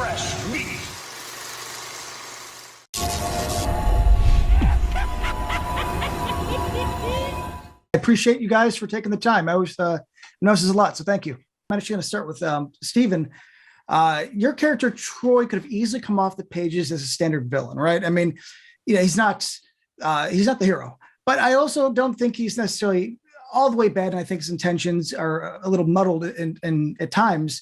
fresh meat. I appreciate you guys for taking the time. I always know this is a lot, so thank you. I'm actually going to start with Stephen. Your character Troy could have easily come off the pages as a standard villain, right? I mean, he's not the hero, but I also don't think he's necessarily all the way bad. And I think his intentions are a little muddled in at times.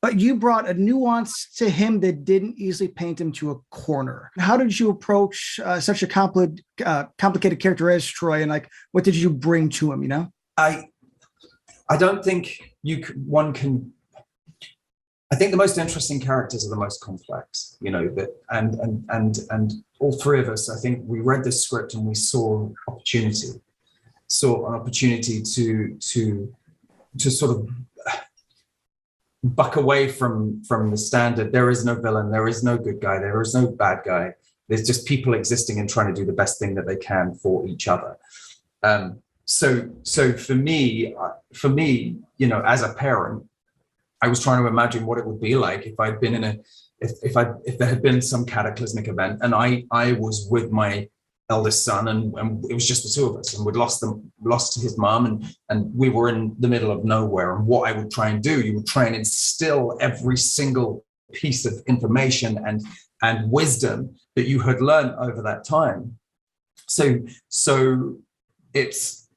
But you brought a nuance to him that didn't easily paint him to a corner. How did you approach such a complicated character as Troy, and like, what did you bring to him? I don't think one can. I think the most interesting characters are the most complex. And all three of us, I think we read this script and we saw an opportunity to sort of buck away from the standard. There is no villain, there is no good guy, there is no bad guy. There's just people existing and trying to do the best thing that they can for each other. So for me, as a parent, I was trying to imagine what it would be like if I'd been if there had been some cataclysmic event and I was with my eldest son and it was just the two of us, and we'd lost his mom and we were in the middle of nowhere. And what I would try and do, you would try and instill every single piece of information and wisdom that you had learned over that time. So it's,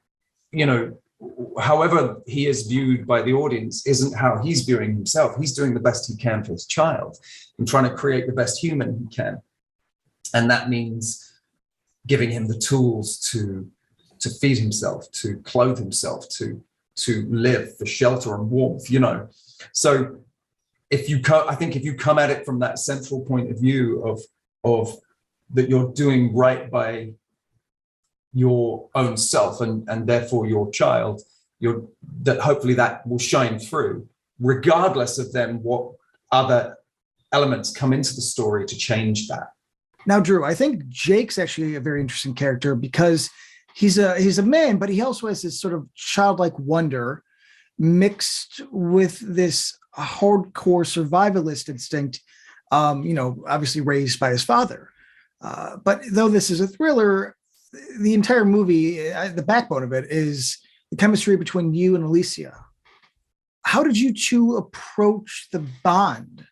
however he is viewed by the audience isn't how he's viewing himself. He's doing the best he can for his child and trying to create the best human he can. And that means giving him the tools to feed himself, to clothe himself, to live, for shelter and warmth, So if you come at it from that central point of view of that you're doing right by your own self and therefore your child, that hopefully that will shine through, regardless of then what other elements come into the story to change that. Now, Drew, I think Jake's actually a very interesting character because he's a man, but he also has this sort of childlike wonder mixed with this hardcore survivalist instinct, obviously raised by his father. But though this is a thriller, the entire movie, the backbone of it is the chemistry between you and Alicia. How did you two approach the bond?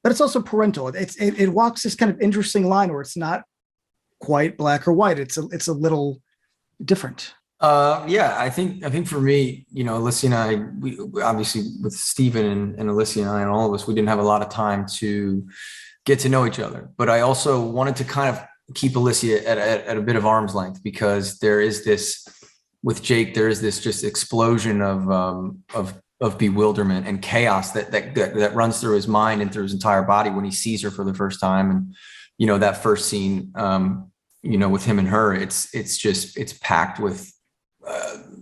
But it's also parental. It walks this kind of interesting line where it's not quite black or white. It's a little different. I think for me, Alicia and I, we obviously with Stephen and Alicia and I and all of us, we didn't have a lot of time to get to know each other. But I also wanted to kind of keep Alicia at a bit of arm's length, because there is this with Jake, there is this just explosion of bewilderment and chaos that runs through his mind and through his entire body when he sees her for the first time. And, that first scene, with him and her, it's packed with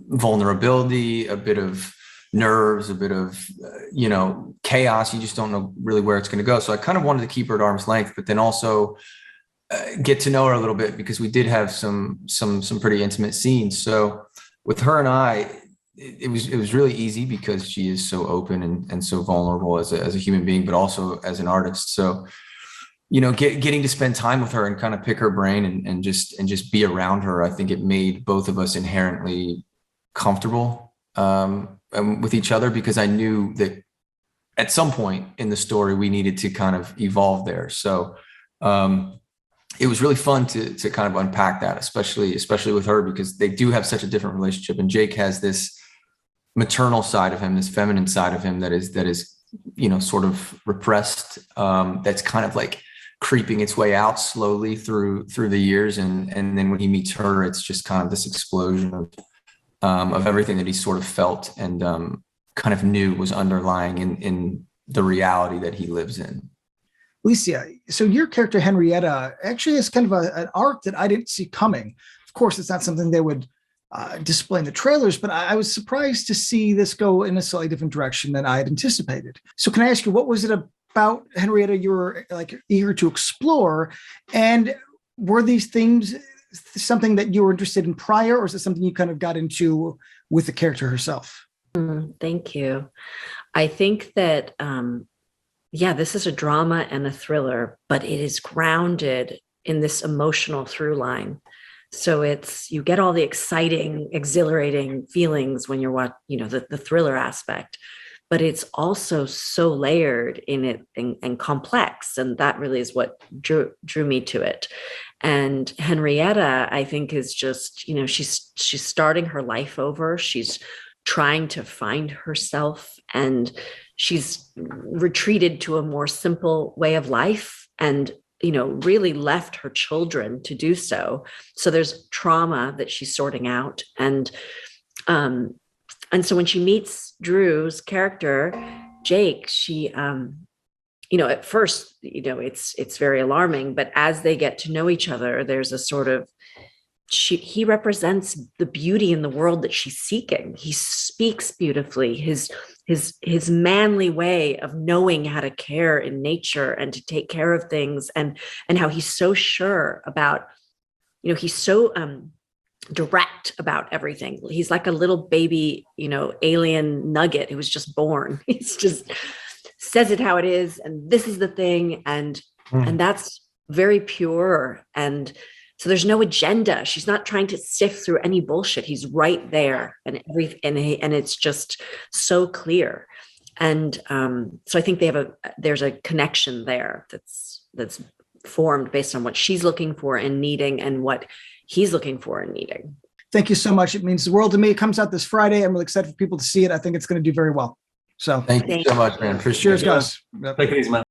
vulnerability, a bit of nerves, a bit of, chaos. You just don't know really where it's going to go. So I kind of wanted to keep her at arm's length, but then also get to know her a little bit, because we did have some pretty intimate scenes. So with her and I, it was really easy because she is so open and so vulnerable as a human being, but also as an artist. So, getting to spend time with her and kind of pick her brain and just be around her, I think it made both of us inherently comfortable with each other, because I knew that at some point in the story we needed to kind of evolve there. So it was really fun to kind of unpack that, especially with her, because they do have such a different relationship. And Jake has this maternal side of him, this feminine side of him that is sort of repressed, that's kind of like creeping its way out slowly through the years, and then when he meets her, it's just kind of this explosion of everything that he sort of felt and kind of knew was underlying in the reality that he lives in. Alicia, so your character Henrietta actually is kind of an arc that I didn't see coming. Of course, it's not something they would display in the trailers, but I was surprised to see this go in a slightly different direction than I had anticipated. So can I ask you, what was it about Henrietta you were like eager to explore? And were these themes something that you were interested in prior, or is it something you kind of got into with the character herself? Thank you. I think that yeah, this is a drama and a thriller, but it is grounded in this emotional through line. So you get all the exciting, exhilarating feelings when you're the thriller aspect, but it's also so layered in it and complex. And that really is what drew me to it. And Henrietta, I think, is just, she's starting her life over. She's trying to find herself, and she's retreated to a more simple way of life, and really left her children to do so. So there's trauma that she's sorting out. And so when she meets Drew's character, Jake, she, at first, it's very alarming, but as they get to know each other, there's a sort of, he represents the beauty in the world that she's seeking. He speaks beautifully. His manly way of knowing how to care in nature and to take care of things, and how he's so sure about, he's so direct about everything. He's like a little baby, alien nugget who was just born. He's just says it how it is, and this is the thing, and that's very pure. And so there's no agenda. She's not trying to sift through any bullshit. He's right there, and it's just so clear. And so I think there's a connection there that's formed based on what she's looking for and needing, and what he's looking for and needing. Thank you so much. It means the world to me. It comes out this Friday. I'm really excited for people to see it. I think it's going to do very well. So Thank you so much, man. Appreciate cheers, it. guys. Take it easy, man.